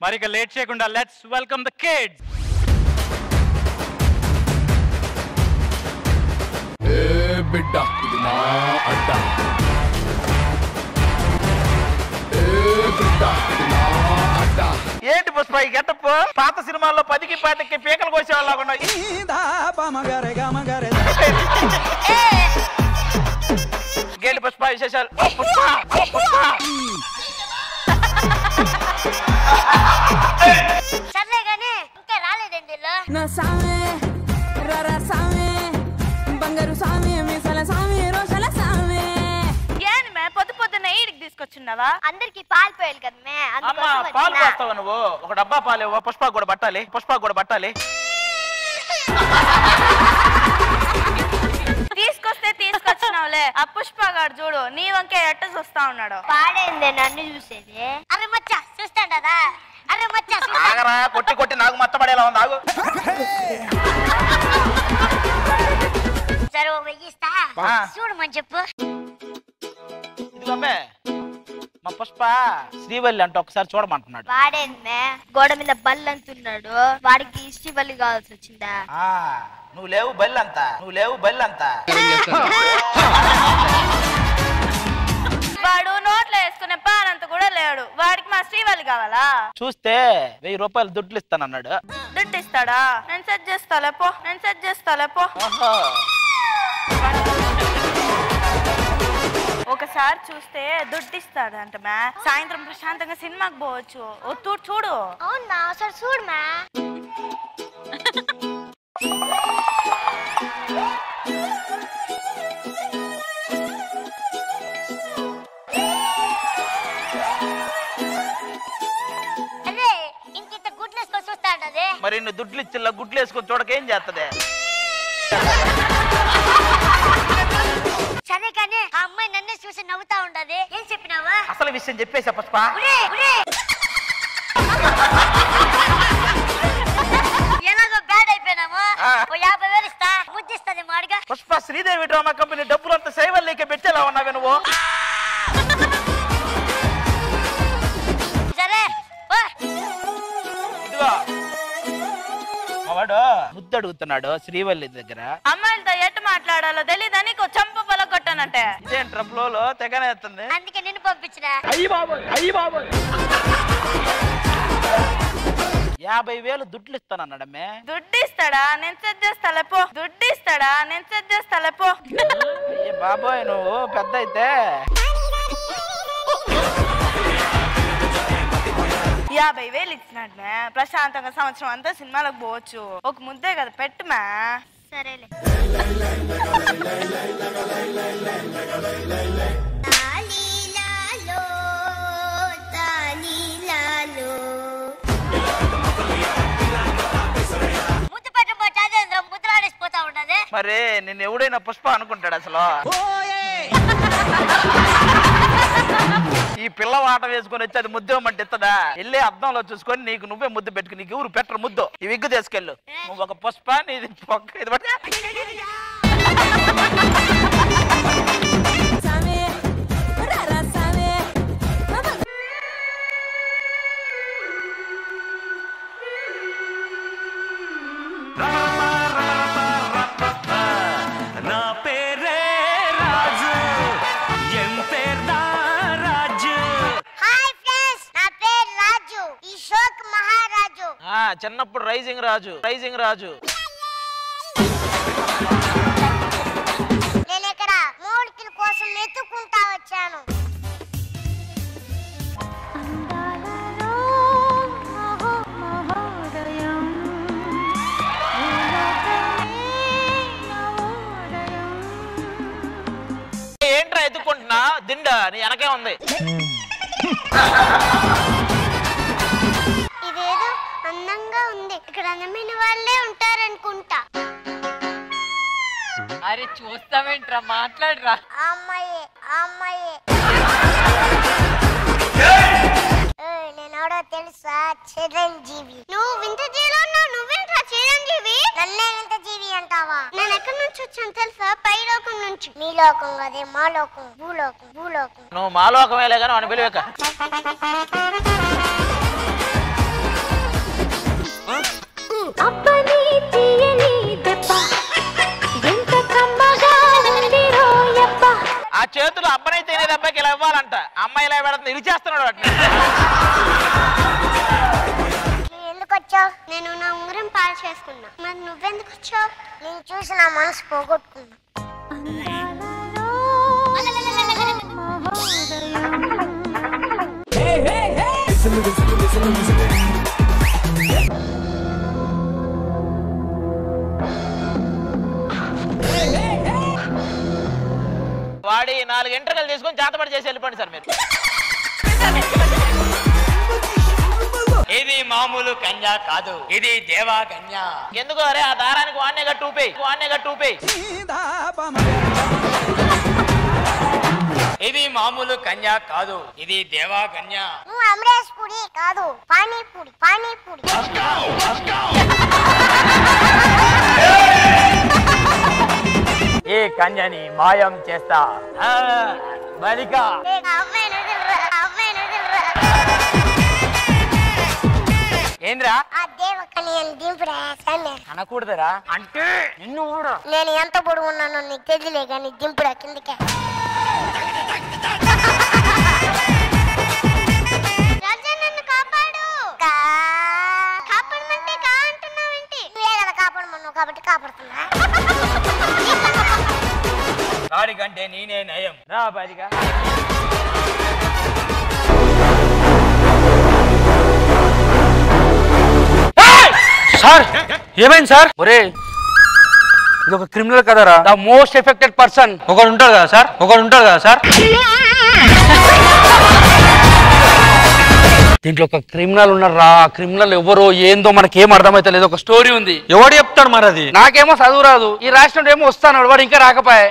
మరి ఇక లేట్ చేయకుండా లెట్స్ వెల్కమ్ ద కిడ్స్. బిడ్డ ఇది నా అడ్డ, బిడ్డ ఇది నా అడ్డ. ఏంటి పుష్ప ఈ గెటప్? పాత సినిమాల్లో 10కి 10కి పీకలు కోసేవాళ్ళ గేటి పుష్ప విశేషాలు. సర్లే గానీ ఇంకా రాలేదండి నా సామే రరా సామే బంగారు సామే మిసల సామే రోషల సామే. ఏను మే పొద్దు పొద్దున్న ఈడికి తీసుకొచ్చున్నావా? అందరికి పాలు పోయాలి కదా మే. అమ్మా పాలు పోస్తావా నువ్వు? ఒక డబ్బా పాలు పుష్ప కూడా పట్టాలి, పుష్ప కూడా పట్టాలి. తీసుకొస్తే తీసుకొచ్చినావులే. ఆ పుష్పగాడు చూడు నీ వంకే ఎట్ట చూస్తా ఉన్నాడు. పాడైందే నన్ను చూసేది. అరే మచ్చా చూస్తాడా? అరే మచ్చా ఆగరా, కొట్టి కొట్టి నాకు మొత్తం పడేలా ఉంది. ఆగు. సరే వెయ్యిస్తా చూడమని చెప్పు. ఇదిగోమ్మే మా పుష్ప శ్రీవల్లి అంటే ఒకసారి చూడమంటున్నాడు. వాడేందే గోడ మీద బల్లి అంటున్నాడు. వాడికి శ్రీవల్లి కావాల్సి వచ్చిందా? నువ్వు లేవు బల్లంతా, నువ్వు లేవు బల్లంతా. వాడు నోట్లో వేసుకునే పానంత కూడా లేడు. వాడికి మా శ్రీవల్లి కావాలా? చూస్తే 1000 రూపాయలు దుడ్లు ఇస్తానన్నాడు. దుడ్డు ఇస్తాడా? నేను సెట్ చేస్తాలే పో, నేను సెట్ చేస్తాలే పో. ఒకసారి చూస్తే దుడ్డు ఇస్తాడంట మ్యా. సాయంత్రం ప్రశాంతంగా సినిమాకి పోవచ్చు. చూడు. అవునా ఒకసారి చూడు మ్యా. అదే ఇంత గుడ్లు వేసుకొని చూస్తాడదే. మరి నువ్వు దుడ్లు ఇచ్చిల్లా గుడ్లు వేసుకొని చూడకేం చేస్తుంది? సరే కానీ ఆ అమ్మాయి నన్నే చూసి నవ్వుతా ఉండదు. ఏం చెప్పినావా? అసలు విషయం చెప్పేసా పుష్ప. ఎలాగో బ్యాడ్ అయిపోయినాము. 50,000 ఇస్తా, ముద్దిస్తుంది మాడిగా. పుష్ప శ్రీదేవి డ్రామా కంపెనీ డబ్బులంతా సేవల్లోకి పెట్టేలా ఉన్నావే నువ్వు. సరే ఇదిగో వాడు ముద్దు అడుగుతున్నాడు శ్రీవల్లి దగ్గర. అమ్మాయిలతో ఎట్టు మాట్లాడాలో తెలీదని చంప పొల కొట్టానంటే. ఇదేం ట్రప్లో తెగనేస్తుంది. అందుకే నిన్ను పంపించినా. 50,000 దుడ్లు ఇస్తానన్నాడమ్మే. దుడ్డు ఇస్తాడా? నేను సెట్ చేస్తాలే పో. దుడ్డు ఇస్తాడా? నేను సెట్ చేస్తాలే పో. బాబోయ్ నువ్వు పెద్ద అయితే 50,000 ఇచ్చినాడు మే. ప్రశాంతంగా సంవత్సరం అంతా సినిమాలకు పోవచ్చు. ఒక ముద్దే కదా పెట్టు మే. సరేలే. ముద్దు పెట్టబోతే ముద్దులాడేసిపోతా ఉండదు. మరి నిన్ను ఎవడైనా పుష్ప అనుకుంటాడు అసలు? ఈ పిల్ల వాట వేసుకొని వచ్చి అది ముద్దు ఇవ్వమంటే ఇస్తుందా? వెళ్ళి అద్దంలో చూసుకొని నీకు నువ్వే ముద్దు పెట్టుకుని నీకు ఎవరు పెట్టరు ముద్దు. ఈ విగ్గు తీసుకెళ్ళు. నువ్వు ఒక పుష్ప, నీది పొక్క. ఇది పట్టు. చిన్నప్పుడు రైజింగ్ రాజు, రైజింగ్ రాజు. నేను ఇక్కడ మూడికిల కోసం వెతుక్కుంటా వచ్చాను. ఏంట్రా ఎత్తుకుంటున్నా? దిండా నీ వెనకే ఉంది. ఇదేదో అందంగా ఉంది. ఇక్కడ అందమైన వాళ్ళే ఉంటారనుకుంటా. అరే చూస్తావేంట్రా, మాట్లాడరా. అమ్మాయి నేనెవడో తెలుసా? చిరంజీవి. నువ్వు వింత జీవిలో ఉన్నావు. నువ్వేంట్రా చిరంజీవి? నన్నే వింత జీవి అంటావా? నేను ఎక్కడి నుంచి వచ్చాను తెలుసా? పై లోకం నుంచి. మీ లోకం అదే మా లోకం, భూలోకం. భూలోకం నువ్వు మా లోకమేలే కానీ వాడిని పిలివేక. అబ్బని తీయని దెబ్బ ఎంత కమ్మగా ఉంది రోయప్ప. ఆ చేతులు అబ్బనై తినేది అబ్బాయికి ఇలా ఇవ్వాలంట. అమ్మాయి ఇలా పెడుతుంది ఇరిచేస్తున్నాడు వాటిని. ఎందుకు వచ్చావు? నేను నా ఉంగరం పాలు చేసుకున్నా. మరి నువ్వెందుకు వచ్చావు? నేను చూసి నా మనసు పోగొట్టుకున్నా. వాడి 4 ఎంట్రకలు తీసుకొని చేతపడి చేసి వెళ్ళిపోండి సార్ మీరు. ఇది మామూలు కన్యా కాదు, ఇది దేవా కన్యా. ఎందుకు అరే ఆ దారానికి వాణ్ణేగా టూపే. ఇది మామూలు కన్యా కాదు, ఇది దేవా కన్యా. నువ్వు అమరేష్ పూడి కాదు, పానీపూరి. ఈ కన్యని మాయం చేస్తా. బాలిక ఏంద్రా ఆ దేవకని దింపురా సామె. అనకూడదురా అంటే నిన్ను కూడా. నేను ఎంత పొడుగు ఉన్నానో నీకు తెలియలే కానీ దింపురా కిందకే. రాజా నన్ను కాపాడు. కాపాడమంటే కా అంటున్నావేంటి? నువ్వే కదా కాపాడమన్నావు కాబట్టి కాపాడుతున్నా. వాడి కంటే నేనే నయం. రా బాలిక. సార్ ఏమైంది సార్? ఒరే ఇది ఒక క్రిమినల్ కదరా. ద మోస్ట్ ఎఫెక్టెడ్ పర్సన్ ఒకడు ఉంటాడు కదా సార్. దీంట్లో ఒక క్రిమినల్ ఉన్నారా. క్రిమినల్ ఎవరో ఏందో మనకేం అర్థమైతే లేదు. ఒక స్టోరీ ఉంది. ఎవడు చెప్తాడు మరి అది? నాకేమో చదువు రాదు. ఈ రాష్ట్రం ఏమో వస్తాడు, వాడు ఇంకా రాకపోయా.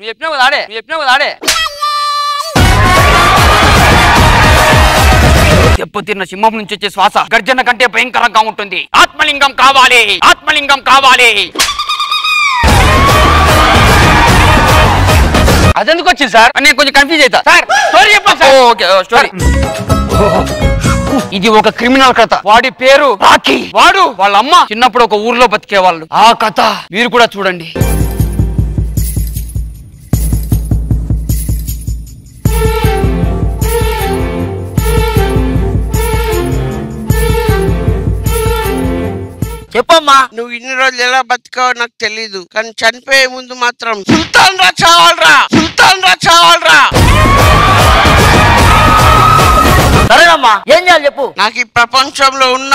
చెప్పినా కదా ఆడే. చెప్పు తిన్న సింహం నుంచి వచ్చే శ్వాస గర్జన కంటే భయంకరంగా ఉంటుంది. ఆత్మలింగం కావాలి. అదెందుకు వచ్చింది సార్? నేను కొంచెం కన్ఫ్యూజ్ అవుతా సార్. స్టోరీ చెప్పండి సార్. Okay story. ఇది ఒక క్రిమినల్ కథ. వాడి పేరు రాకీ. వాడు వాళ్ళ అమ్మ చిన్నప్పుడు ఒక ఊర్లో బతికేవాళ్ళు. ఆ కథ మీరు కూడా చూడండి. చెప్పమ్మా. నువ్వు ఇన్ని రోజులు ఎలా బతికావో నాకు తెలీదు, కానీ చనిపోయే ముందు మాత్రం సుల్తాన్ రా చావాలరా. సరేనమ్మా ఏం చేయాలి చెప్పు. నాకు ఈ ప్రపంచంలో ఉన్న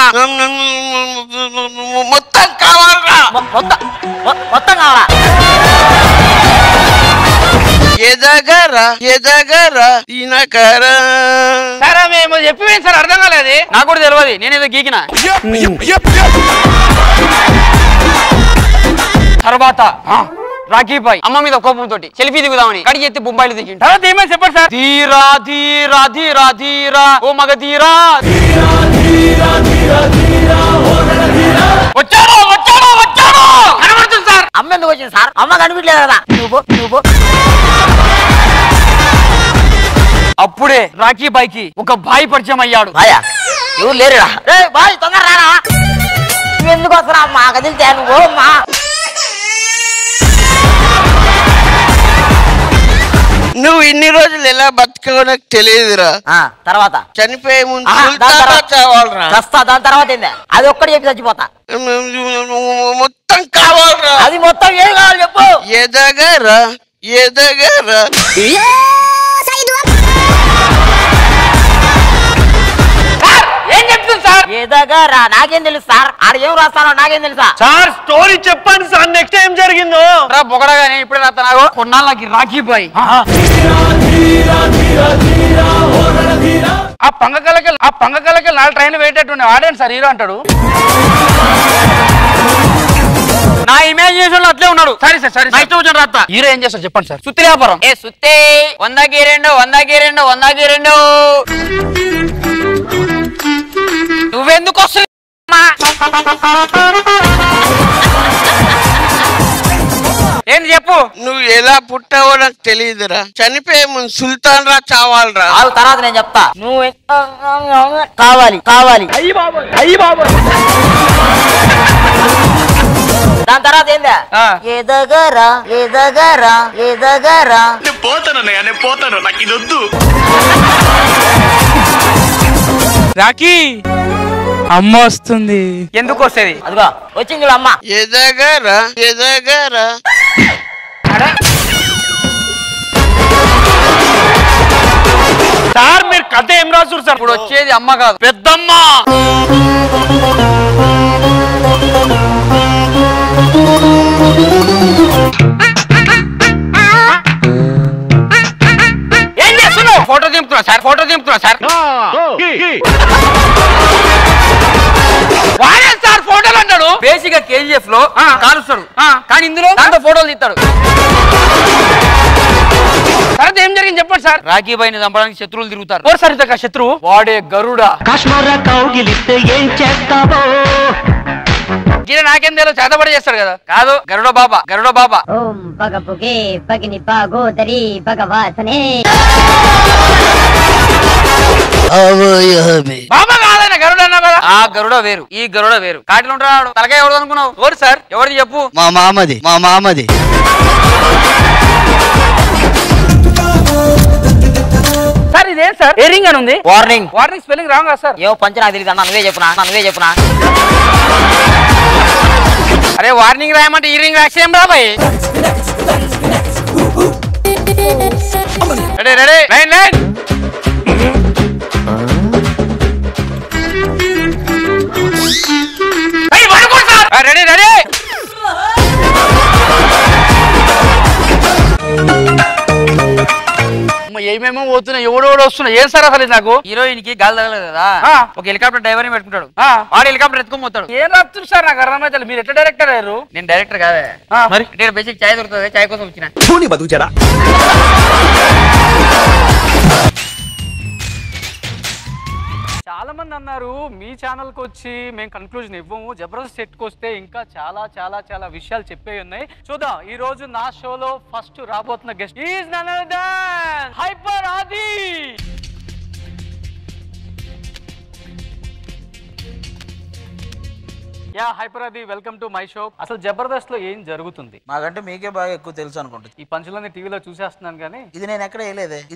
మొత్తం కావాలరా. మొత్తం కావాలా? ఎదగరా ఈనకరా. సరే మేము చెప్పిపోయింది సార్, అర్థం కాలేదు. నాకు కూడా తెలియదు, నేనేదో గీకినా. తర్వాత రాకీ బాయ్ అమ్మ మీద కోపంతో సెల్ఫీ దిగుదామని కడిగి ఎత్తి బొంబాయిలు దిగి తర్వాత ఏమైనా చెప్పండి సార్. ధీరా ఓ మగ ధీరా. వచ్చాడు కనబడుతుంది సార్. అమ్మ ఎందుకు వచ్చింది సార్? అమ్మ కనిపించలేదు కదా. నువ్వు అప్పుడే రాకీ బాయ్ కి ఒక బాయ్ పరిచయం అయ్యాడు. బాయా ఎవరు లేరురా? బాయ్ తొందర రారా. నువ్వు ఎందుకు వస్తారా అమ్మా? కదిలితే నువ్వు అమ్మా. నువ్వు ఇన్ని రోజులు ఎలా బతికావో నాకు తెలియదురా. తర్వాత చనిపోయే ముందు చావాలరా. దాని తర్వాత ఏందా? అది ఒక్కటి చెప్పి చచ్చిపోతా. మొత్తం కావాలరా. అది మొత్తం ఏం కావాలి చెప్పు. ఎదగరా ఏం చెప్తుంది సార్? ఎదగరా నాకేం తెలుసు సార్? ఆడ ఏం రాస్తానో నాకేం తెలుసా సార్? స్టోరీ చెప్పండి సార్. నెక్స్ట్ ఏం జరిగిందో బొగడగా నేను ఇప్పుడే రాస్తా. నాకు కొన్నాళ్ళకి రాకీ బాయ్ ఆ పంగకలకి 4 ట్రైన్లు వేటేట్టున్నాయి. ఆడండి సార్ హీరో అంటాడు. నా ఇమాజినేషన్ లో అట్లే ఉన్నాడు. సరే సార్ నెక్స్ట్ వచ్చిన రాస్తా. హీరో ఏం చేస్తారు చెప్పండి సార్? సుత్తి వ్యాపారం. సుత్తే 100కి 2 నువ్వెందుకు వస్తుంది? ఏంది చెప్పు. నువ్వు ఎలా పుట్టావో నాకు తెలియదురా. చనిపోయే ముందు సుల్తాన్ రా చావాలరా. తర్వాత నేను చెప్తా. నువ్వు కావాలి కావాలి. దాని తర్వాత ఏందా? ఎదగరా ఎదగరా ఎదగరా. నేను పోతాను నాకు ఇది వద్దు. రాఖీ అమ్మ వస్తుంది. ఎందుకు వస్తుంది? అదిగో వచ్చింది అమ్మ. ఎదగరా ఎదగరా. సార్ మీరు కథ ఏం రాసురు సార్? ఇప్పుడు వచ్చేది అమ్మ కాదు, పెద్దమ్మ. ఏం చేస్తున్నావు? ఫోటో దింపుతున్నా సార్, ఫోటో దింపుతున్నా సార్. వాడే సార్ ఫోటోలు అంటాడు. బేసిక్ గా KGF లో కాలుస్తాడు, కానీ ఇందులో దాంతో ఫోటోలు తీస్తాడు. తర్వాత ఏం జరిగింది చెప్పండి సార్. రాఖీ బాయిని చంపడానికి శత్రువులు తిరుగుతారు. ఓ సరిత శత్రువు వాడే గరుడ. గిర నాకేం తెలియదు, చేతబడి చేస్తాడు కదా. కాదు, గరుడ బాబా, గరుడ బాబా. ఓం పగపుగే పగిని పాగోదరి భగవాసనే. బాబా కాదన్న గరుడ అన్నా కదా. ఆ గరుడ వేరు, ఈ గరుడ వేరు. కాటిలో ఉంటాడు. తలకాయ ఎవరు అనుకున్నావు? ఎవరు సార్? ఎవరిది చెప్పు. మా మామది. సార్ ఇదేం సార్? ఏ రింగ్ అని ఉంది. వార్నింగ్. వార్నింగ్ స్పెల్లింగ్ రాంగ్ కదా సార్? ఏమో పంచ నాకు తెలియదు అన్న. నువ్వే చెప్పునా. అరే వార్నింగ్ రాయమంటే ఈ రింగ్ రాసేం రాబాయ్. Ready ready line line. Ready ready. ఏమేమో పోతున్నాయి, ఎవడోడు వస్తున్నాయి. ఏం సార్ అసలు నాకు? హీరోయిన్ కి గాలి తగలేదు కదా, ఒక హెలికాప్టర్ డ్రైవర్ ని పెట్టుకుంటాడు. వాడు హెలికాప్టర్ ఎత్తుకొని పోతాడు. ఏం రాపుతుంది సార్ నాకు అర్థమైతే. మీరు ఎట్లా డైరెక్టర్ అయ్యారు? నేను డైరెక్టర్ కాదే మరి. బేసిక్ ఛాయ్ దొరుకుతుంది, ఛాయ్ కోసం వచ్చిన. చాలా మంది అన్నారు మీ ఛానల్ కి వచ్చి మేము కన్క్లూజన్ ఇవ్వము, జబర్దస్త్ సెట్ కి వస్తే ఇంకా చాలా చాలా చాలా విషయాలు చెప్పే ఉన్నాయి. చూద్దాం ఈ రోజు నా షోలో ఫస్ట్ రాబోతున్న guest is none other than hyper Aadi. Yeah hyper Aadi, welcome to my show. అసలు జబర్దస్త్ లో ఏం జరుగుతుంది? మాకంటే మీకే బాగా ఎక్కువ తెలుసు అనుకుంటుంది. ఈ పంచులన్నీ టీవీలో చూసేస్తున్నాను కానీ ఇది నేను ఎక్కడ వేయలేదే.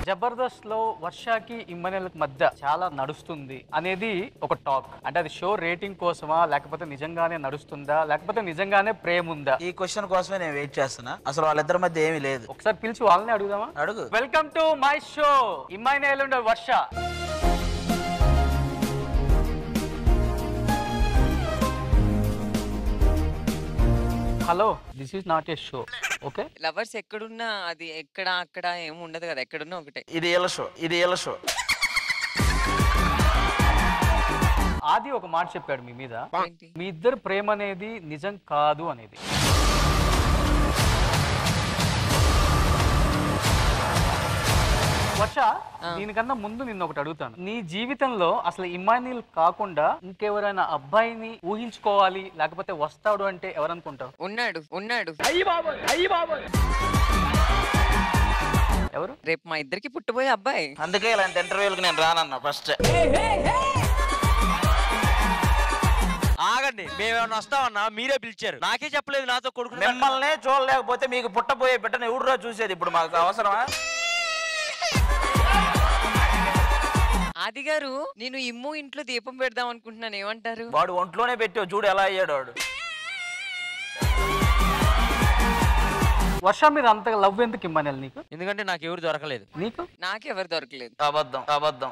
జబర్దస్త్ లో వర్షాకి ఇమ్మనేలకు మధ్య చాలా నడుస్తుంది అనేది ఒక టాక్. అంటే అది షో రేటింగ్ కోసమా, లేకపోతే నిజంగానే నడుస్తుందా, లేకపోతే నిజంగానే ప్రేమ ఉందా? ఈ క్వశ్చన్ కోసమే నేను వెయిట్ చేస్తున్నా. అసలు వాళ్ళిద్దరి మధ్య ఏమీ లేదు. ఒకసారి పిలిచి వాళ్ళని అడుగుదామా? అడుగు. వెల్కమ్ టు మై షో ఇమ్మాయినేలుండే Varsha. Hello, this is not a show. Okay, lovers ఎక్కడున్నా అది ఎక్కడ అక్కడ ఏమి ఉండదు కదా, ఎక్కడున్నా ఒకటే. ఇది ఏళ్ళ షో. ఆది ఒక మాట చెప్పాడు మీ మీద, మీ ఇద్దరు ప్రేమ అనేది నిజం కాదు అనేది. వర్ష, దీనికన్నా ముందు నిన్న ఒకటి అడుగుతాను. నీ జీవితంలో అసలు ఇమ్మాన్యుల్ కాకుండా ఇంకెవరైనా అబ్బాయిని ఊహించుకోవాలి, లేకపోతే వస్తాడు అంటే ఎవరనుకుంటావు? ఉన్నాడు. ఎవరు? రేపు మా ఇద్దరికి పుట్టబోయే అబ్బాయి. అందుకే ఇలాంటి ఇంటర్వ్యూలకు నేను రానన్నా ఫస్ట్. ఆగండి, మేమేమన్నా వస్తామన్నా మీరే పిలిచారు, నాకే చెప్పలేదు నాతో కొడుకు. మిమ్మల్ని చూడలేకపోతే మీకు పుట్టబోయే బిడ్డను ఎవడురా చూసేది? ఇప్పుడు మాకు అవసరమా? ఆది గారు, నేను ఇమ్ము ఇంట్లో దీపం పెడదాం అనుకుంటున్నాను, ఏమంటారు? వాడు ఒంట్లోనే పెట్టావు, చూడు ఎలా అయ్యాడు వాడు. వర్ష మీద అంత లవ్ ఎందుకు ఇమ్మనేలు నీకు? ఎందుకంటే నాకు ఎవరు దొరకలేదు. నీకు? నాకెవరు దొరకలేదు. అబద్ధం.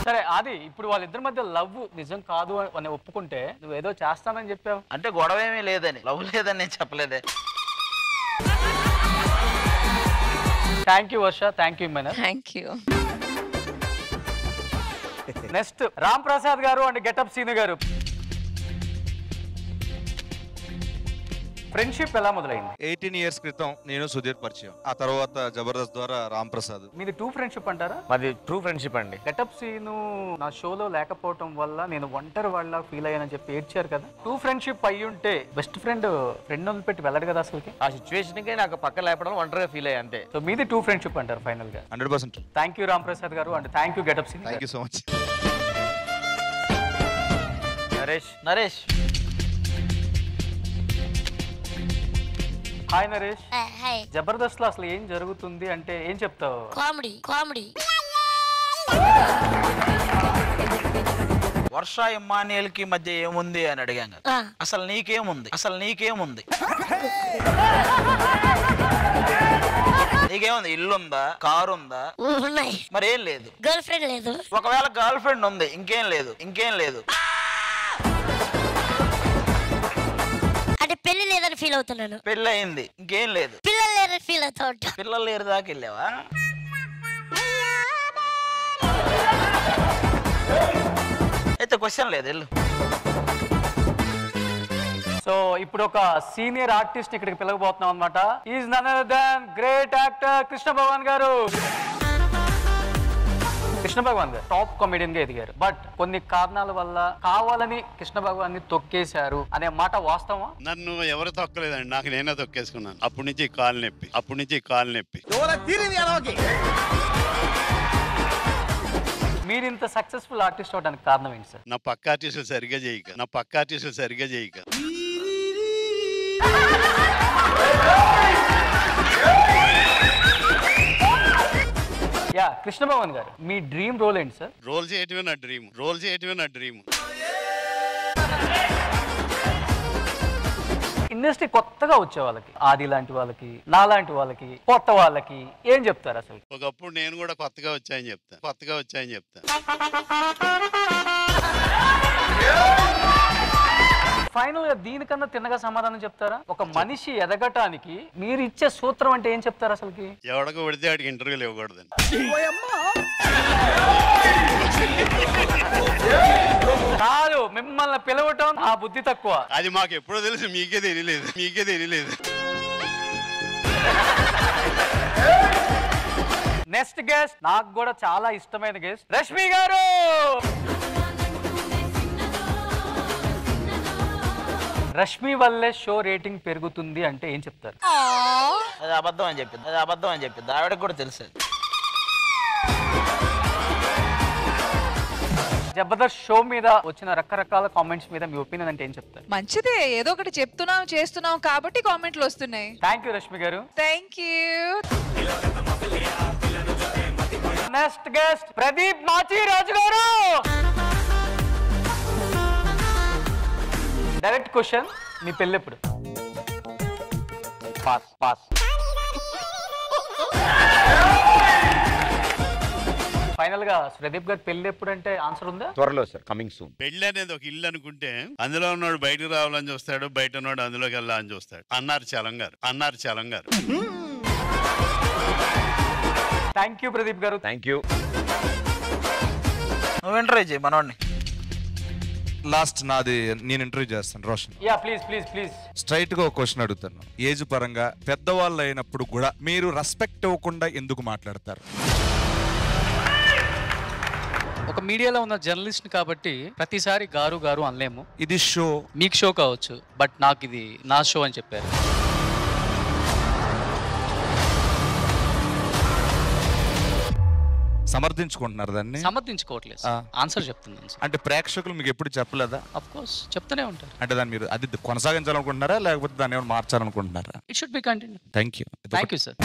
సరే ఆది, ఇప్పుడు వాళ్ళిద్దరి మధ్య లవ్ నిజం కాదు అని ఒప్పుకుంటే నువ్వేదో చేస్తానని చెప్పావు. అంటే గొడవ ఏమీ లేదని, లవ్ లేదని నేను చెప్పలేదే. Thank you Varsha, thank you Emmanuel. Thank you. Next Ram Prasad garu and getup scene గారు. ఫ్రెండ్షిప్ ఎలా మొదలైంది? 18 years క్రితం నేను సుధీర్ పరిచయం, ఆ తర్వాత జబర్దస్త్ ద్వారా రామ్ ప్రసాద్. మీది ట్రూ ఫ్రెండ్షిప్ అంటారా? మాది ట్రూ ఫ్రెండ్షిప్ అండి. గెటప్ సీను నా షోలో లేకపోవటం వల్ల నేను ఒంటరి వాళ్ళ ఫీల్ అయ్యానని చెప్పి ఏడ్చారు కదా. ట్రూ ఫ్రెండ్షిప్ అయ్యి ఉంటే బెస్ట్ ఫ్రెండ్ వదిలిపెట్టి వెళ్ళడు కదా అసలుకి. ఆ సిచ్యువేషన్ కి నాకు పక్క లేపడం ఒంటరిగా ఫీల్ అయ్యా అంతే. సో మీది ట్రూ ఫ్రెండ్షిప్ అంటారు ఫైనల్ గా? 100%. Thank you Ram Prasad garu and thank you getup Seenu. Thank you so much. Naresh hi Naresh. Hi. Jabardasth లో అసలు ఏం జరుగుతుంది అంటే ఏం చెప్తావు? కామెడీ. వర్ష ఇమ్మానియల్ కి మధ్య ఏముంది అని అడిగాను. అసలు నీకేముంది? నీకేముంది? ఇల్లుందా, కారు ఉందా? మరి ఏం లేదు. గర్ల్ ఫ్రెండ్ లేదు. ఒకవేళ గర్ల్ ఫ్రెండ్ ఉంది, ఇంకేం లేదు. అంటే పెళ్లి లేదని ఫీల్ అవుతున్నాను. పెళ్లి అయింది, ఇంకేం లేదు. పిల్లలు లేరని ఫీల్ అవుతా ఉంటా. పిల్లలు లేరు దాకా వెళ్ళావా? అయితే క్వశ్చన్ లేదు, వెళ్ళు. సో ఇప్పుడు ఒక సీనియర్ ఆర్టిస్ట్ ఇక్కడికి పిలవబోతున్నాం అనమాట. Is none other than great actor Krishna Bhagavan garu. Krishna Bhagavan గారు టాప్ కామెడియన్ గా ఎదిగారు. బట్ కొన్ని కారణాల వల్ల కావాలని కృష్ణ భగవాన్ ని తొక్కేశారు అనే మాట వాస్తవా? నన్ను ఎవరు తొక్కలేదండి, నాకు నేనే తొక్కేసుకున్నాను. అప్పటి నుంచి కాలు నొప్పి. మీరు ఇంత సక్సెస్ఫుల్ ఆర్టిస్ట్ అవడానికి కారణం ఏంటి సార్? నా పక్క ఆర్టిస్టులు సరిగ్గా చేయక. యా కృష్ణ భగవాన్ గారు, మీ డ్రీమ్ రోల్ ఏంటి సార్? రోల్ చేయటమే నా డ్రీమ్. ఇండస్ట్రీ కొత్తగా వచ్చే వాళ్ళకి, ఆది లాంటి వాళ్ళకి, నా లాంటి వాళ్ళకి, కొత్త వాళ్ళకి ఏం చెప్తారు అసలు? ఒకప్పుడు నేను కూడా కొత్తగా వచ్చాయని చెప్తా. ఫైనల్ గా దీనికన్నా తిన్నగా సమాధానం చెప్తారా? ఒక మనిషి ఎదగటానికి మీరు ఇచ్చే సూత్రం అంటే ఏం చెప్తారు అసలుకి? ఎవడకు పడితే వాడికి ఇంటర్వ్యూలు ఇవ్వకూడదని. కాదు, మిమ్మల్ని పిలవటం ఆ బుద్ధి తక్కువ. అది మాకు ఎప్పుడో తెలుసు, మీకే తెలియలేదు. నెక్స్ట్ గెస్ట్ నాకు కూడా చాలా ఇష్టమైన గెస్ట్ రష్మి గారు. రష్మి వల్లే షో రేటింగ్ పెరుగుతుంది అంటే ఏం చెప్తారు? అది అబద్ధం అని చెప్పింది. ఆవిడకి కూడా తెలుసు. జబర్దస్త్ షో మీద వచ్చిన రకరకాల కామెంట్స్ మీద మీ ఒపీనియన్ అంటే ఏం చెప్తారు? మంచిదే, ఏదో ఒకటి చేస్తున్నాం కాబట్టి కామెంట్లు వస్తున్నాయి. Thank you Rashmi garu. Thank you. Next guest Pradeep Machiraju garu. Direct question, మీ పెళ్ళి ఎప్పుడు? పాస్. ఫైనల్ గా ప్రదీప్ గారు పెళ్లి ఎప్పుడు అంటే ఆన్సర్ ఉందా? త్వరలో సార్, కమింగ్ సూన్. పెళ్లి అనేది ఒక ఇల్లు అనుకుంటే అందులో ఉన్నాడు బయటకు రావాలని చూస్తాడు, బయట ఉన్నాడు అందులోకి వెళ్ళాలని చూస్తాడు అన్నారు చలం గారు. థ్యాంక్ యూ ప్రదీప్ గారు. Thank you. నువ్వు ఇంటర్వ్యూ చేయి మనోడిని. లాస్ట్ నాది, నేను ఇంటర్వ్యూ చేస్తాను రోషన్. Yeah please. స్ట్రైట్ గా ఒక క్వశ్చన్ అడుగుతాను. ఏజ్ పరంగా పెద్దవాళ్ళు అయినప్పుడు కూడా మీరు రెస్పెక్ట్ ఇవ్వకుండా ఎందుకు మాట్లాడతారు? ఒక మీడియాలో ఉన్న జర్నలిస్ట్ కాబట్టి ప్రతిసారి గారు అనలేము. ఇది షో, మీకు షో కావచ్చు, బట్ నాకు ఇది నా షో అని చెప్పారు. సమర్థించుకుంటున్నారు దాన్ని? సమర్థించుకోవట్లేదు, ఆన్సర్ చెప్తున్నాను. అంటే ప్రేక్షకులు మీకు ఎప్పుడు చెప్పలేదా? ఆఫ్ కోర్స్ చెప్తూనే ఉంటారు. అంటే దాన్ని మీరు అది కొనసాగించాలనుకుంటున్నారా లేకపోతే దాన్ని ఏమైనా మార్చాలనుకుంటున్నారా? It should be continue. Thank you sir.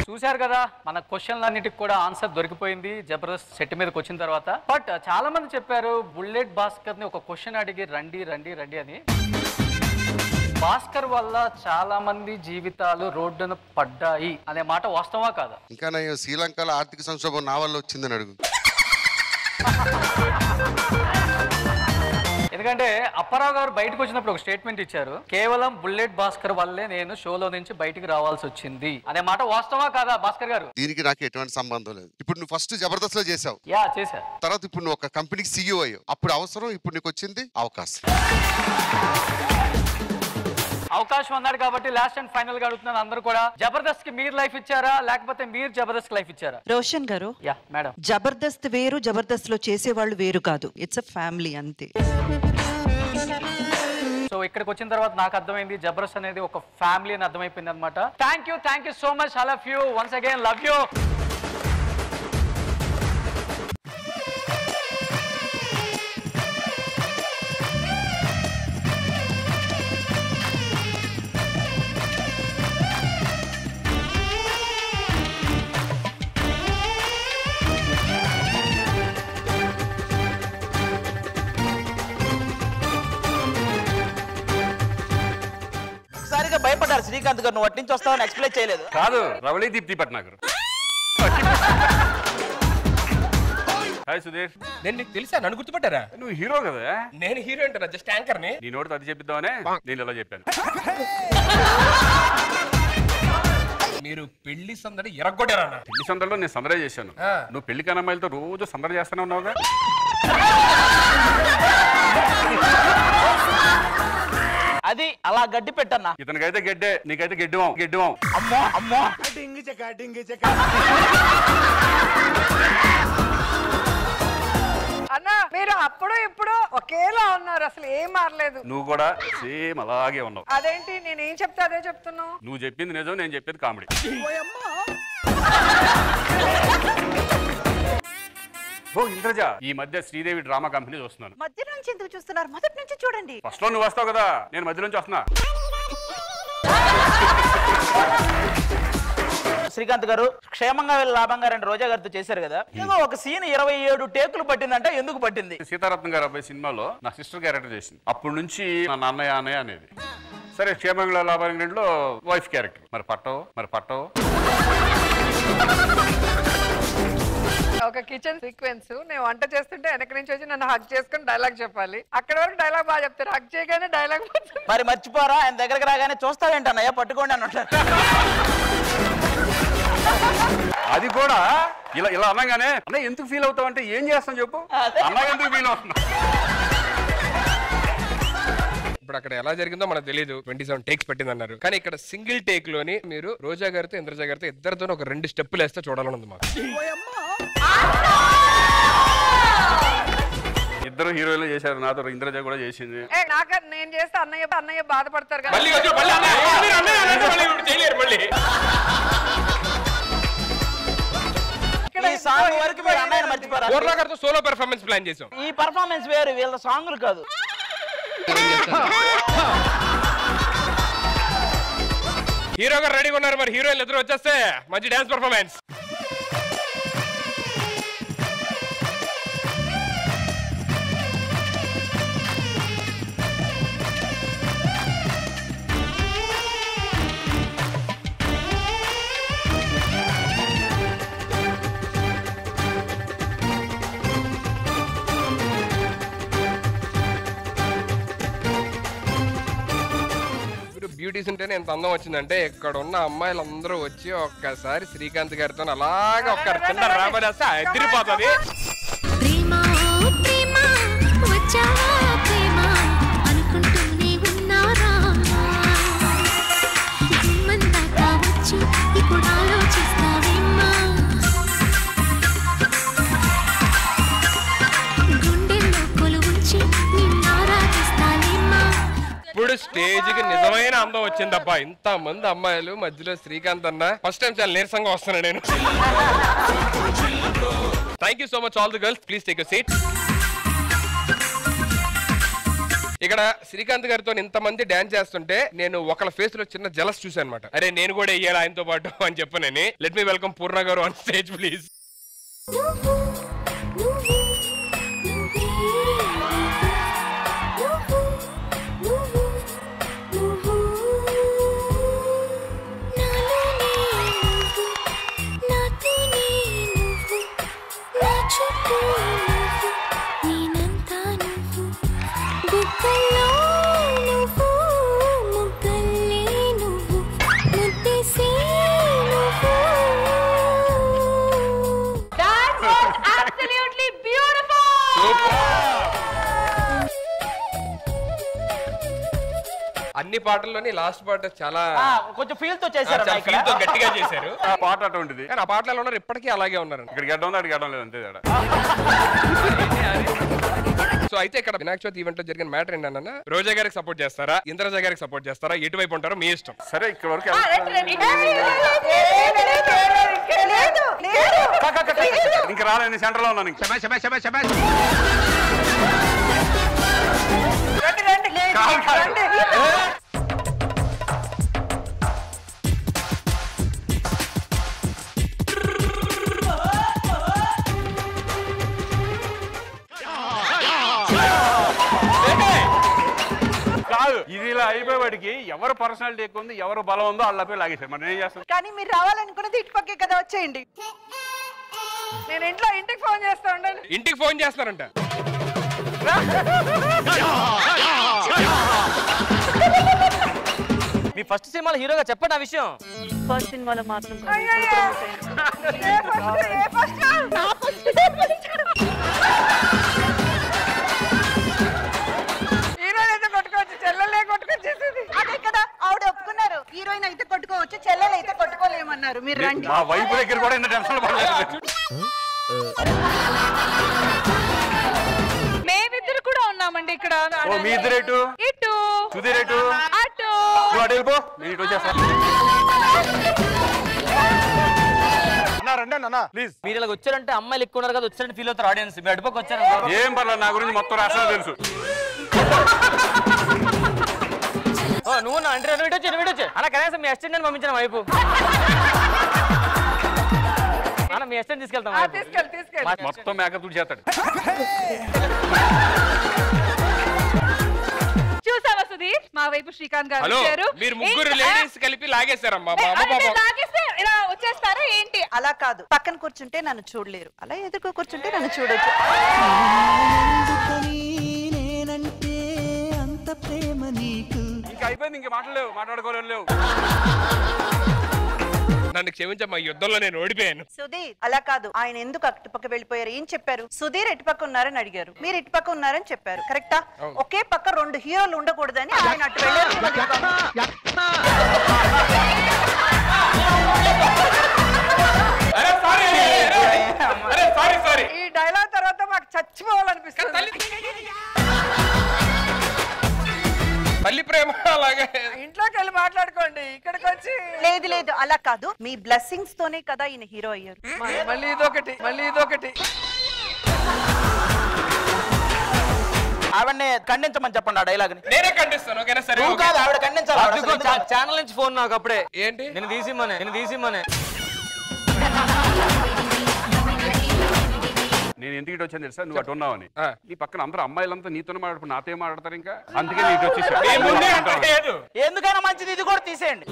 చూశారు కదా, మన క్వశ్చన్లన్నిటికి కూడా ఆన్సర్ దొరికిపోయింది జబర్దస్త్ సెట్ మీదకి వచ్చిన తర్వాత. బట్ చాలా మంది చెప్పారు బుల్లెట్ భాస్కర్ ని ఒక క్వశ్చన్ అడిగి రండి అని. భాస్కర్ వల్ల చాలా మంది జీవితాలు రోడ్డున పడ్డాయి అనే మాట వాస్తవా కాదా? ఇంకా నేను శ్రీలంకలో ఆర్థిక సంక్షోభం నా వల్ల వచ్చిందని అడుగు. ఎందుకంటే అప్పారావు గారు బయటకు వచ్చినప్పుడు ఒక స్టేట్మెంట్ ఇచ్చారు, కేవలం బుల్లెట్ భాస్కర్ వల్లే నేను షోలో నుంచి బయటికి రావాల్సి వచ్చింది అనే మాట వాస్తవా కాదా భాస్కర్ గారు? దీనికి నాకు ఎటువంటి సంబంధం లేదు. ఇప్పుడు నువ్వు ఫస్ట్ జబర్దస్త్ లో చేసావు, చేశా. తర్వాత ఇప్పుడు నువ్వు ఒక కంపెనీకి CEO అయ్యావు. అప్పుడు అవసరం, ఇప్పుడు నీకు వచ్చింది అవకాశం. అవకాశం అన్నాడు కాబట్టి లాస్ట్ అండ్ ఫైనల్ గా అడుగుతున్నాను, అందరూ కూడా జబర్దస్త్ కి మీరు లైఫ్ ఇచ్చారా లేకపోతే మీరు జబర్దస్త్ లైఫ్ ఇచ్చారా? రోషన్ గారు, మేడం, జబర్దస్త్ వేరు, జబర్దస్త్ లో చేసేవాళ్ళు వేరు కాదు. ఇట్స్ అ ఫ్యామిలీ అంతే. సో ఇక్కడికి వచ్చిన తర్వాత నాకు అర్థమైంది జబర్దస్త్ అనేది ఒక ఫ్యామిలీ అని అర్థమైపోయింది అనమాట. Thank you so much, I love you once again, love you. ఒకసారిగా భయపడ్డారు శ్రీకాంత్ గారు, నువ్వు అటు నుంచి వస్తావని ఎక్స్ప్లెయిన్ చేయలేదు. కాదు, రవళి దీప్తి పట్నాగర్. హాయ్ సుధీర్. నేను నీకు తెలుసా? నన్ను గుర్తుపట్టారా? నువ్వు హీరో కదా. నేను హీరో అంటారా? జస్ట్ యాంకర్ ని. నీ నోటితో అది చెప్పిద్దామనే నేను ఇలా చెప్పాను. మీరు పెళ్లి సందడి ఎరగొట్టారా? పెళ్లి సందడిలో నేను సందడి చేశాను. నువ్వు పెళ్లి కనమ్మాయిలతో రోజు సందడి చేస్తూనే ఉన్నావుగా. అది అలా గడ్డి పెట్టన్నా. ఇతనికైతే గడ్డే, నీకైతే గడ్డివాం. అమ్మో అమ్మో. అన్నా మీరు అప్పుడు ఇప్పుడు ఒకేలా ఉన్నారు, అసలు ఏం మారలేదు. నువ్వు కూడా సేమ్ అలాగే ఉన్నావు. అదేంటి, నేనేం చెప్తా అదే చెప్తున్నావు? నువ్వు చెప్పింది నిజం, నేను చెప్పేది కామెడీ. ఓ ఇంద్రజ, ఈ మధ్య శ్రీదేవి డ్రామా కంపెనీ చూస్తున్నాను. మధ్య నుంచి ఎందుకు చూస్తున్నారు? మొదటి నుంచి చూడండి. ఫస్ట్ లో నువ్వు వస్తావు కదా, నేను మధ్య నుంచి వస్తున్నా. శ్రీకాంత్ గారు క్షేమంగా వెళ్ళి లాభంగా రెండు రోజా గారితో చేశారు కదా, ఏదో ఒక సీన్ 27 టేకులు పట్టిందంటే ఎందుకు పట్టింది? సీతారత్నం గారు అబ్బాయి సినిమాలో నా సిస్టర్ క్యారెక్టర్ చేసింది. అప్పటి నుంచి నా నాన్నయ్య అన్నయ్య అనేది. సరే క్షేమంగా లాభంగా రెండులో వైఫ్ క్యారెక్టర్. మరి పట్టవు. ఒక కిచెన్ సీక్వెన్స్, నేను వంట చేస్తుంటే వెనక నుంచి వచ్చి నన్ను హక్ చేసుకుని డైలాగ్ చెప్పాలి. అక్కడ వరకు డైలాగ్ బాగా చెప్తారు, హక్ చేయగానే డైలాగ్. మరి మర్చిపోరా, ఆయన దగ్గరకు రాగానే చూస్తావేంటన్నయ్య పట్టుకోండి అని అంటారు. అది కూడా ఇలా అనగానే అన్న ఎందుకు ఫీల్ అవుతావు అంటే ఏం చేస్తాం చెప్పు, అన్న ఎందుకు ఫీల్ అవుతున్నా. ఇప్పుడు అక్కడ ఎలా జరిగిందో మనకు తెలియదు. 27 టేక్స్ పట్టింది అన్నారు, కానీ ఇక్కడ సింగిల్ టేక్ లోని మీరు రోజా గారితో ఇంద్రజ గారితో ఇద్దరితో ఒక 2 స్టెప్పులు వేస్తే చూడాలని ఉంది మాకు. ఇద్దరు హీరోయిన్లు చేశారు, నాతో ఇంద్రజ కూడా చేసింది. నాకు నేను చేస్తే అన్నయ్య బాధపడతారు కదా. ఈ సాంగ్ వరకు మీరు అన్నయ్యని మర్చిపోరా? గారితో సోలో పెర్ఫార్మెన్స్ ప్లాన్ చేసాం. ఈ పెర్ఫార్మెన్స్ వేరు, వీళ్ళ సాంగ్లు కాదు. హీరో గారు రెడీగా ఉన్నారు, మరి హీరోయిన్లు ఎదురు వచ్చేస్తే మంచి డాన్స్ పెర్ఫార్మెన్స్. బ్యూటీస్ ఉంటేనే ఎంత అందం వచ్చిందంటే ఇక్కడ ఉన్న అమ్మాయిలందరూ వచ్చి ఒక్కసారి శ్రీకాంత్ గారితో అలాగే ఒక్క చిన్న రామదాస ఎదిరిపోతుంది. ఇప్పుడు స్టేజ్ కి నిజమైన అందం వచ్చిందబ్బా. ఇంత మంది అమ్మాయిలు మధ్యలో శ్రీకాంత్ అన్న ఫస్ట్ టైం చాలా నీరసంగా వస్తున్నా నేను. Thank you so much all the girls, please take a seat. ఇక్కడ శ్రీకాంత్ గారితో ఇంతమంది డాన్స్ చేస్తుంటే నేను ఒకళ్ళ ఫేస్ లో చిన్న జలస్ చూసాను అనమాట. అరే నేను కూడా వెయ్యాలి ఆయనతో పాటు అని చెప్పనని. లెట్ మీ వెల్కమ్ పూర్ణ గారు ఆన్ స్టేజ్ ప్లీజ్. అన్ని పాటల్లోని లాస్ట్ పాట చాలా కొంచెం ఫీల్ తో చేశారు ఫీల్ తో గట్టిగా చేశారు. ఆ పాట అటువంటిది కానీ ఆ పాటలు ఉన్నారు ఇప్పటికీ అలాగే ఉన్నారు. ఇక్కడ గడ్డ ఉంది అక్కడ గడ్డం లేదు అంతే తేడా. సో అయితే ఇక్కడ వినాయక చవితి ఈవెంట్ లో జరిగిన మ్యాటర్ ఏంటన్నా, రోజా గారికి సపోర్ట్ చేస్తారా, ఇంద్రజ గారికి సపోర్ట్ చేస్తారా, ఎటువైపు ఉంటారో మీ ఇష్టం. సరే ఇక్కడ వరకు ఇంకా రాలేదు, సెంటర్ లో ఉన్నాను. కాదు ఇది ఇలా అయిపోయేవాడికి ఎవరు పర్సనాలిటీ ఎక్కువ ఉంది, ఎవరు బలం ఉందో వాళ్ళ పేరు లాగేశారు. మరి నేను చేస్తాను. కానీ మీరు రావాలనుకున్నది ఇటు పక్కే కదా, వచ్చేయండి. నేను ఇంటికి ఫోన్ చేస్తా ఉండండి. ఇంటికి ఫోన్ చేస్తారంట. మీ ఫస్ట్ సినిమాలో హీరోగా చెప్పండి ఆ విషయం. ఫస్ట్ సినిమాలో మాత్రం హీరోయిన్ అయితే కొట్టుకోవచ్చు, చెల్లెలే కొట్టుకొచ్చేసేది. అదే కదా ఆవిడ ఒప్పుకున్నారు, హీరోయిన్ అయితే కొట్టుకోవచ్చు, చెల్లెలు అయితే కొట్టుకోలేమన్నారు. మీరు రండి. మా వైపు దగ్గర కూడా ఇంత టెన్షన్ పడలేదు. మేమిద్దరు కూడా ఉన్నామండి ఇక్కడ. మీ ఇద్దరు ఎటు? ఇటు. సుధీర్ ఎటు? అటు. నువ్వు అటు వెళ్ళిపో, నేను ఇటు వచ్చేస్తాను. ప్లీజ్ మీరు ఇలా వచ్చారంటే అమ్మాయిలు ఎక్కువ ఉన్నారు కదా, వచ్చారంటే ఫీల్ అవుతారు ఆడియన్స్. మీరు అడుపుకి వచ్చారు. ఏం పర్లేదు, నా గురించి మొత్తం రాష్ట్రాలు తెలుసు. నువ్వు నా అంటే వచ్చి అన్న కనీసం మీ అసిస్టెంట్ పంపించిన వైపు అన్న మీ అసిస్టెంట్ తీసుకెళ్తాం. మొత్తం మేకప్ తుడి చేస్తాడు. చూసావా సుధీర్, మా వైపు శ్రీకాంత్ గారు వచ్చారు. మీరు ముగ్గురు లేడీస్ కలిపి లాగేశారమ్మా. లాగేస్తే ఇలా వచ్చేస్తారా ఏంటి? అలా కాదు, పక్కన కూర్చుంటే నన్ను చూడలేరు, అలా ఎదుర్కో కూర్చుంటే నన్ను చూడొచ్చు. ఇంకా అయిపోయింది, ఇంక మాట్లాడలేవు, మాట్లాడుకోలేవు. నన్ను క్షమించమ్మా, యుద్ధంలో నేను ఓడిపోయాను. సుధీర్ అలా కాదు, ఆయన ఎందుకు అటుపక్క వెళ్ళిపోయారు? ఏం చెప్పారు? సుధీర్ ఎటుపక్క ఉన్నారని అడిగారు, మీరు ఇటుపక్క ఉన్నారని చెప్పారు. కరెక్టా? ఒకే పక్క రెండు హీరోలు ఉండకూడదని ఆయన అటు వెళ్ళారు. ఈ డైలాగ్ తర్వాత మాకు చచ్చిపోవాలనిపిస్తుంది. తల్లి ప్రేమ అలాగే ఇంట్లోకి వెళ్ళి మాట్లాడుకోండి, ఇక్కడికి వచ్చి. లేదు లేదు అలా కాదు, మీ బ్లెస్సింగ్స్ తోనే కదా ఈయన హీరో అయ్యారు. మళ్ళీ ఇదొకటి. ఆవిడని ఖండించమని చెప్పండి ఆ డైలాగ్ ని. నేనే ఖండిస్తాను. ఓకేనా? సరే కాదు, ఆవిడ ఖండించాలి. ఛానల్ నుంచి ఫోన్ నాకు అప్పుడే. ఏంటి? నేను తీసిమ్మనే నేను ఎందుకు ఇటు వచ్చాను తెలుసా, నువ్వు అటు ఉన్నావని. నీ పక్కన అందరూ అమ్మాయిలంతా నీతోనే మాట్లాడు, నాతో మాట్లాడతారు. ఇంకా అందుకే నేను ఇటు వచ్చేసాను. ఎందుకైనా మంచిది, ఇది కూడా తీసేయండి.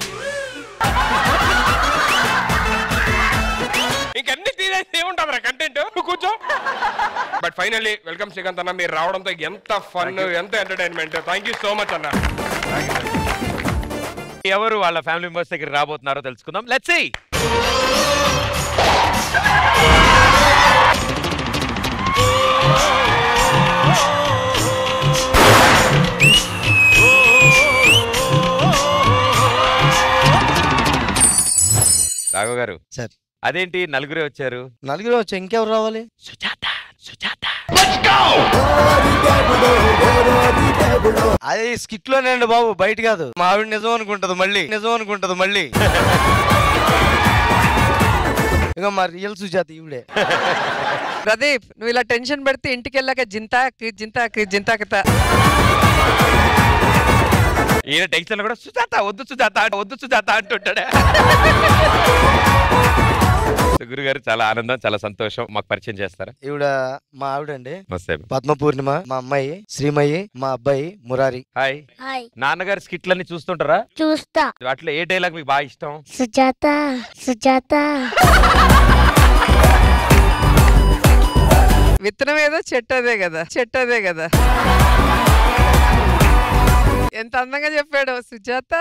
ఇంకన్నీ తీసేసి ఏముంటుంది కంటెంట్, కూర్చో. బట్ ఫైనల్లీ వెల్కమ్ శ్రీకాంత్ అన్న, మీరు రావడంతో ఎంత ఫన్, ఎంత entertainment. Thank you so much అన్న. ఎవరు వాళ్ళ ఫ్యామిలీ మెంబర్స్ దగ్గర రాబోతున్నారో తెలుసుకుందాం. Let's see. రాఘవ్ గారు సార్, అదేంటి నలుగురే వచ్చారు? నలుగురు వచ్చా, ఇంకెవరు రావాలి? అది స్కిట్ లోనే బాబు, బయట కాదు. మా ఆవిడ నిజం అనుకుంటది మళ్ళీ. ఇక మా రియల్ సుజాత ఈవిడే. ప్రదీప్, నువ్వు ఇలా టెన్షన్ పెడితే ఇంటికి వెళ్ళాక జింతాకిత. ఈయన టెన్షన్ లో కూడా సుజాత వద్దు సుజాత అంటుంటాడే. గురుగారు చాలా ఆనందం, చాలా సంతోషం. మాకు పరిచయం చేస్తారా? ఈవిడ మా ఆవిడండి, నమస్తే. పద్మ పూర్ణిమ. మా అమ్మాయి శ్రీమయి, మా అబ్బాయి మురారి. హాయ్. నాన్నగారు స్కిట్లన్నీ చూస్తుంటారా? చూస్తా. వాటిలో ఏ డైలాగ్ మీకు బాగా ఇష్టం? సుజాత. విత్తనం ఏదో చెట్టదే కదా. ఎంత అందంగా చెప్పాడు, సుజాత.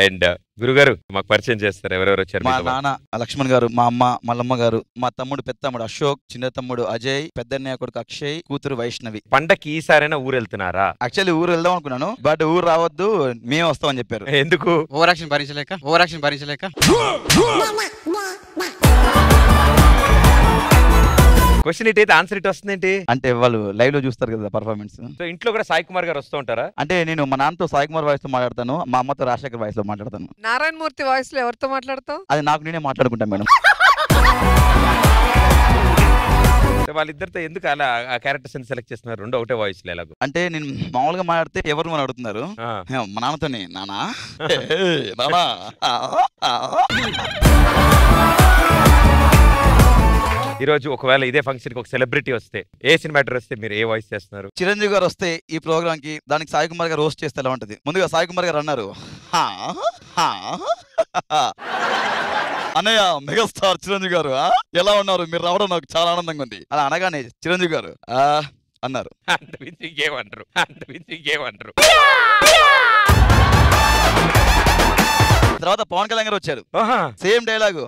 అండ్ గురుగారు మాకు పరిచయం చేస్తారు ఎవరెవరు వచ్చారు మా మీతో పాటు? నాన్న లక్ష్మణ్ గారు, మా అమ్మ మల్లమ్మ గారు, మా తమ్ముడు పెద్ద తమ్ముడు అశోక్, చిన్న తమ్ముడు అజయ్, పెద్దన్నయ్య కొడుకు అక్షయ్, కూతురు వైష్ణవి. పండక్కి ఈసారైనా ఊరు వెళ్తున్నారా? యాక్చువల్లీ ఊరు వెళ్దాం అనుకున్నాను, బట్ ఊరు రావద్దు మేమే వస్తామని చెప్పారు. ఎందుకు? ఓవర్ యాక్షన్ భరించలేక క్వశ్చన్ ఇటు అయితే ఆన్సర్ ఇటు వస్తుందేంటి? అంటే వాళ్ళు లైవ్ లో చూస్తారు కదా పర్ఫార్మెన్స్. సో ఇంట్లో కూడా సాయి కుమార్ గారు వస్తూ ఉంటారా? అంటే నేను మా నాన్నతో సాయి కుమార్ వాయిస్ తో మాట్లాడతాను, మా అమ్మతో రాజశేఖర్ వాయిస్ లో మాట్లాడతాను. నారాయణ మూర్తి వాయిస్ లో ఎవరితో మాట్లాడతావు? అది నాకు నేనే మాట్లాడుకుంటాను మేడం. వాళ్ళిద్దరితో ఎందుకు అలా ఆ క్యారెక్టర్స్ సెలెక్ట్ చేస్తున్నారు? రెండు ఒకటే వాయిస్ లో ఎలాగో? అంటే నేను మామూలుగా మాట్లాడితే ఎవరు అని అడుగుతున్నారు, మా నాన్నతోనే నానా నానా. ఈ రోజు ఒకవేళ ఇదే ఫంక్షన్ కి ఒక సెలబ్రిటీ వస్తే, ఏ సినిమా యాక్టర్ వస్తే మీరు ఏ వాయిస్ చేస్తున్నారు? చిరంజీవి గారు వస్తే ఈ ప్రోగ్రామ్ కి, దానికి సాయి కుమార్ గారు రోస్ట్ చేస్తే ఎలా ఉంటది? ముందుగా సాయి కుమార్ గారు అన్నారు, అన్నయ్య మెగాస్టార్ చిరంజీవి గారు ఎలా ఉన్నారు, మీరు రావడం నాకు చాలా ఆనందంగా ఉంది. అలా అనగానే చిరంజీవి గారు అన్నారు. అంత మించి ఇంకేమంటారు? తర్వాత పవన్ కళ్యాణ్ గారు వచ్చారు, same dialogue,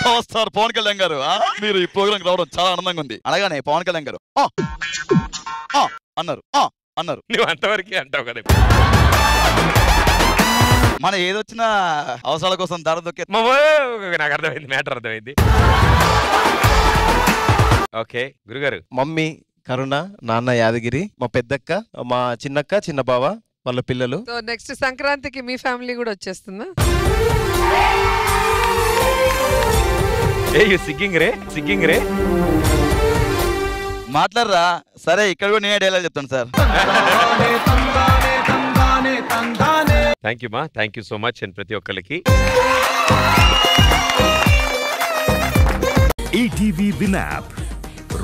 power star Pawan Kalyan garu మీరు ఈ ప్రోగ్రామ్ రావడం చాలా ఆనందంగా ఉంది. అనగానే పవన్ కళ్యాణ్ గారు అన్నారు. నువ్వు అంతవరకే అంటావు కదా. మన ఏదొచ్చినా అవసరాల కోసం దారి దొక్కే. నాకు అర్థమైంది, మ్యాటర్ అర్థమైంది. ఓకే గురుగారు. మమ్మీ కరుణ, నాన్న యాదగిరి, మా పెద్దక్క, మా చిన్నక్క, చిన్న బావ, వాళ్ళ పిల్లలు. సో నెక్స్ట్ సంక్రాంతికి మీ ఫ్యామిలీ కూడా వచ్చేస్తుందా? సిగ్గింగ్ రే మాట్లాడరా. సరే ఇక్కడ కూడా నేనే డైలాగ్ చెప్తాను సార్. థ్యాంక్ యూ మా, thank you so much. And ప్రతి ఒక్కరికి ఈటీవీ విన్ యాప్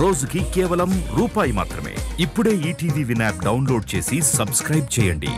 రోజుకి కేవలం రూపాయి మాత్రమే. ఇప్పుడే ఈటీవీ విన్ యాప్ డౌన్లోడ్ చేసి సబ్స్క్రైబ్ చేయండి.